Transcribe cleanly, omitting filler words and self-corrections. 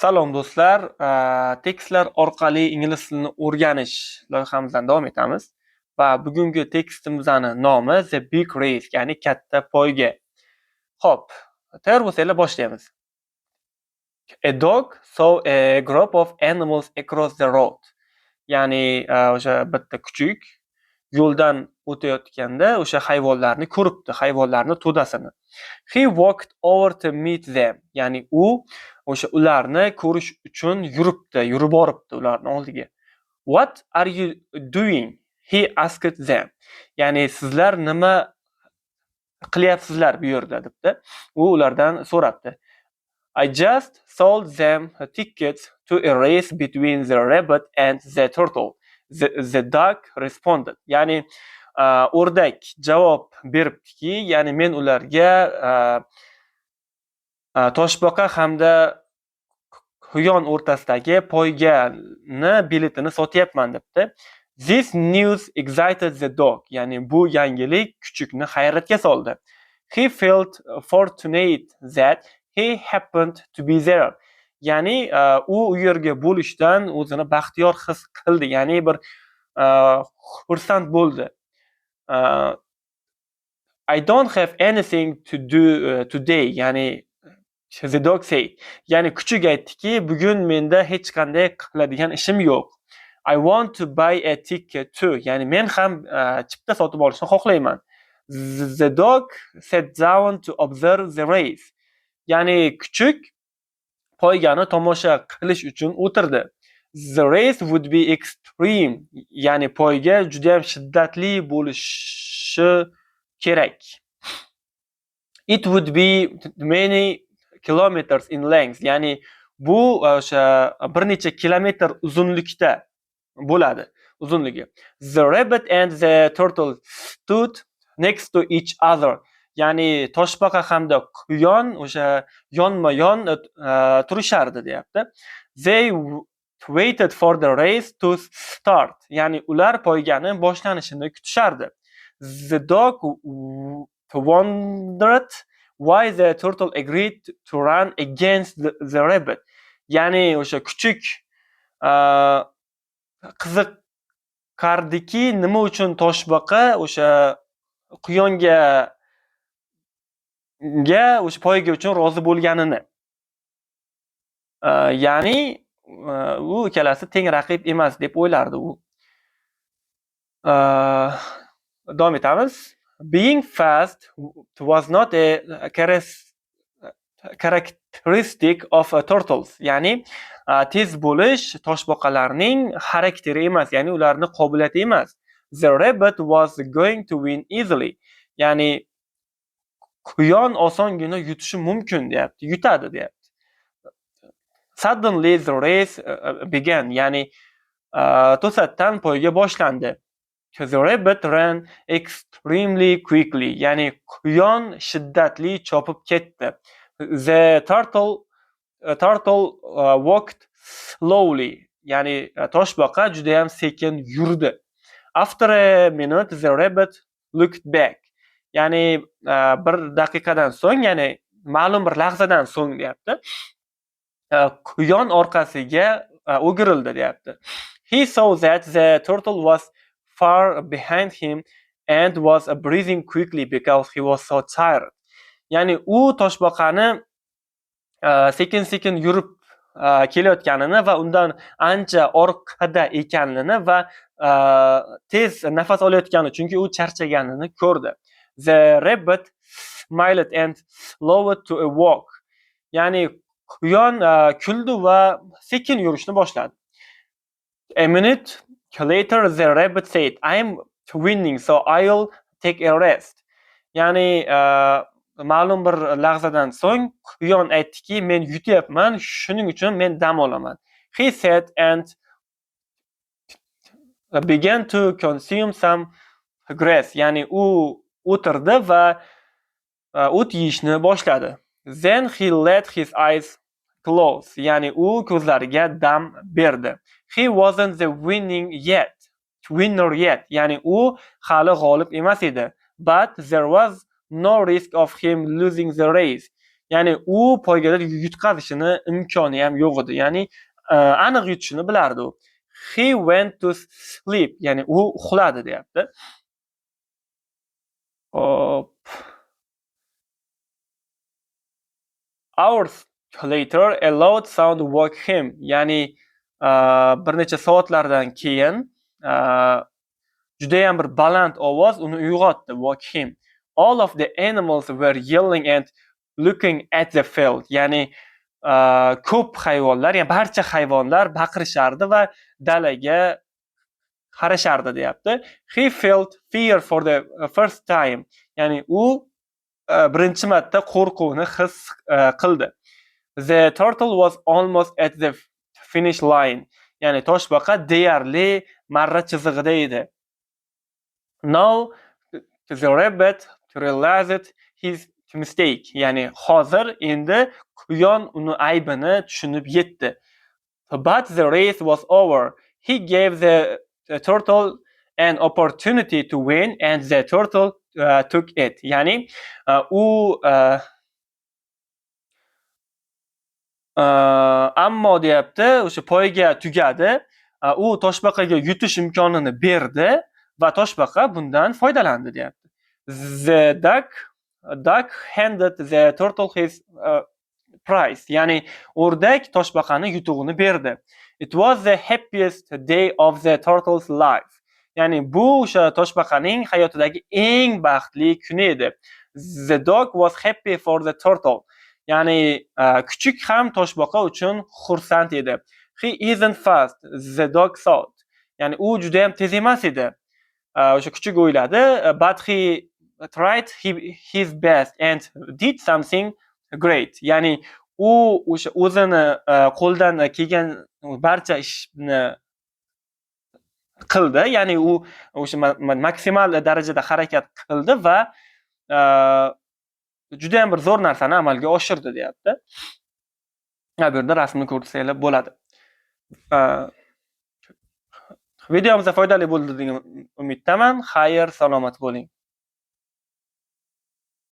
Salom do'stlar, tekstlar orqali ingliz tilini o'rganish loyihamizdan davom etamiz va bugungi tekstimizning nomi The Big Race, ya'ni katta poyga. Xo'p, tayyor bo'lsanglar boshlaymiz. A dog saw a group of animals across the road. Ya'ni o'sha bitta kuchuk yo'ldan o'tayotganda o'sha hayvonlarni ko'ribdi, hayvonlarni to'dasini. He walked over to meet them. Ya'ni u o'sha ularni ko'rish uchun yurib boribdi ularning oldiga. What are you doing? He asked them. Ya'ni sizlar nima qilyapsizlar bu yerda debdi. U ulardan so'rabdi. I just sold them tickets to a race between the rabbit and the turtle. The dog responded. Ya'ni o'rdak javob beribdiki, ya'ni men ularga toshbaqa hamda quyon o'rtasidagi poygani biletini sotyapman debdi. This news excited the dog. Ya'ni bu yangilik kuchukni hayratga soldi. He felt fortunate that he happened to be there. Ya'ni u yerga bo'lishdan o'zini baxtiyor his qildi. Ya'ni bir xursand bo'ldi. I don't have anything to do today. Ya'ni the dog said. Ya'ni kuchuk aytdiki, bugun menda hech qanday qiladigan ishim yo'q. I want to buy a ticket too. Ya'ni men ham chipta sotib olishni xohlayman. The dog sat down to observe the race. Ya'ni kuchuk poygani tomosha qilish uchun o'tirdi. The race would be extreme. Ya'ni poyga juda ham shiddatli bo'lishi kerak. It would be many kilometers in length. Ya'ni bu o'sha bir necha kilometr uzunlikda bo'ladi, uzunligi. The rabbit and the turtle stood next to each other. Ya'ni toshbaqa hamda quyon o'sha yonma-yon turishardi, deyapti. They waited for the race to start. Ya'ni ular poygani boshlanishini kutishardi. The dog wondered why the turtle agreed to run against the rabbit. Ya'ni o'sha kuchuk qiziqardiki, nima uchun toshbaqa o'sha quyonga o'sha poyga uchun rozi bo'lganini. Ya'ni u ikkalasi teng raqib emas deb o'ylardi u. Davom etamiz. Being fast was not a characteristic of turtles. Ya'ni tez bo'lish toshbaqalarning xarakteri emas, ya'ni ularning qobiliyati emas. The rabbit was going to win easily. Ya'ni quyon osongina yutishi mumkin, deyapti, yutadi, deyapti. Suddenly the race began. Ya'ni to'satdan poyga boshlandi. The rabbit ran extremely quickly. Ya'ni quyon shiddatli chopib ketdi. The turtle walked slowly. Ya'ni toshbaqa juda ham sekin yurdi. After a minute the rabbit looked back. Ya'ni bir daqiqadan so'ng, ya'ni ma'lum bir lahzadan so'ng, deyapti, quyon orqasiga o'girildi, deyapti. He saw that the turtle was far behind him and was breathing quickly because he was so tired. Ya'ni u toshbaqani sekin-sekin yurib kelayotganini va undan ancha orqada ekanini va tez nafas olayotganini, chunki u charchaganini ko'rdi. The rabbit smiled and slowed to a walk. Ya'ni quyon kuldi va sekin yurishni boshladi. A minute later the rabbit said, I'm winning, so I'll take a rest. Ya'ni ma'lum bir lahzadan so'ng quyon aytdiki, men yutyapman, shuning uchun men dam olaman. He sat and began to consume some grass. Ya'ni u o'tirdi va o't yeyishni boshladi. Then he let his eyes close. Ya'ni u ko'zlariga dam berdi. He wasn't the winner yet. Ya'ni u hali g'olib emas edi. But there was no risk of him losing the race. Ya'ni u poygalar yutqazishini imkoni ham yo'q edi. Ya'ni aniq yutishini bilardi u. He went to sleep. Ya'ni u uxladi deyapti. Hop. Hours later a loud sound woke him. Ya'ni bir necha soatlardan keyin judayam bir baland ovoz uni uyg'otdi. Woke him. All of the animals were yelling and looking at the field. Ya'ni ko'p hayvonlar, ya'ni barcha hayvonlar baqirishardi va dalaga qarashardi deyapti. He felt fear for the first time. Ya'ni u birinchi marta qo'rquvni his qildi. The turtle was almost at the finish line. Ya'ni toshbaqa deyarli marra chizig'ida edi. Now the rabbit realized his mistake. Ya'ni hozir endi quyon uni aybini tushunib yetdi. But the race was over. He gave the turtle an opportunity to win and the turtle took it. Ya'ni u ammo deyapti, o'sha poyga tugadi. U toshbaqaga yutish imkonini berdi va toshbaqa bundan foydalandi deyapti. The duck handed the turtle his prize. Ya'ni o'rdak toshbaqani yutug'ini berdi. It was the happiest day of the turtle's life. Ya'ni bu o'sha toshbaqaning hayotidagi eng baxtli kuni edi. The dog was happy for the turtle. Ya'ni kuchuk ham toshbaqa uchun xursand edi. He isn't fast, the dog thought. Ya'ni u juda ham tez emas edi. O'sha kuchuk o'yladi, but he tried his best and did something great. Ya'ni u o'sha o'zini qo'ldan kelgan barcha ishni qildi. Ya'ni u o'sha maksimal darajada harakat qildi va juda ham bir zo'r narsani amalga oshirdi deyapti. Bu yerda rasmni ko'rsanglar bo'ladi. Videomizda foydali bo'ldi degan umiddaman. Xayr, salomat bo'ling.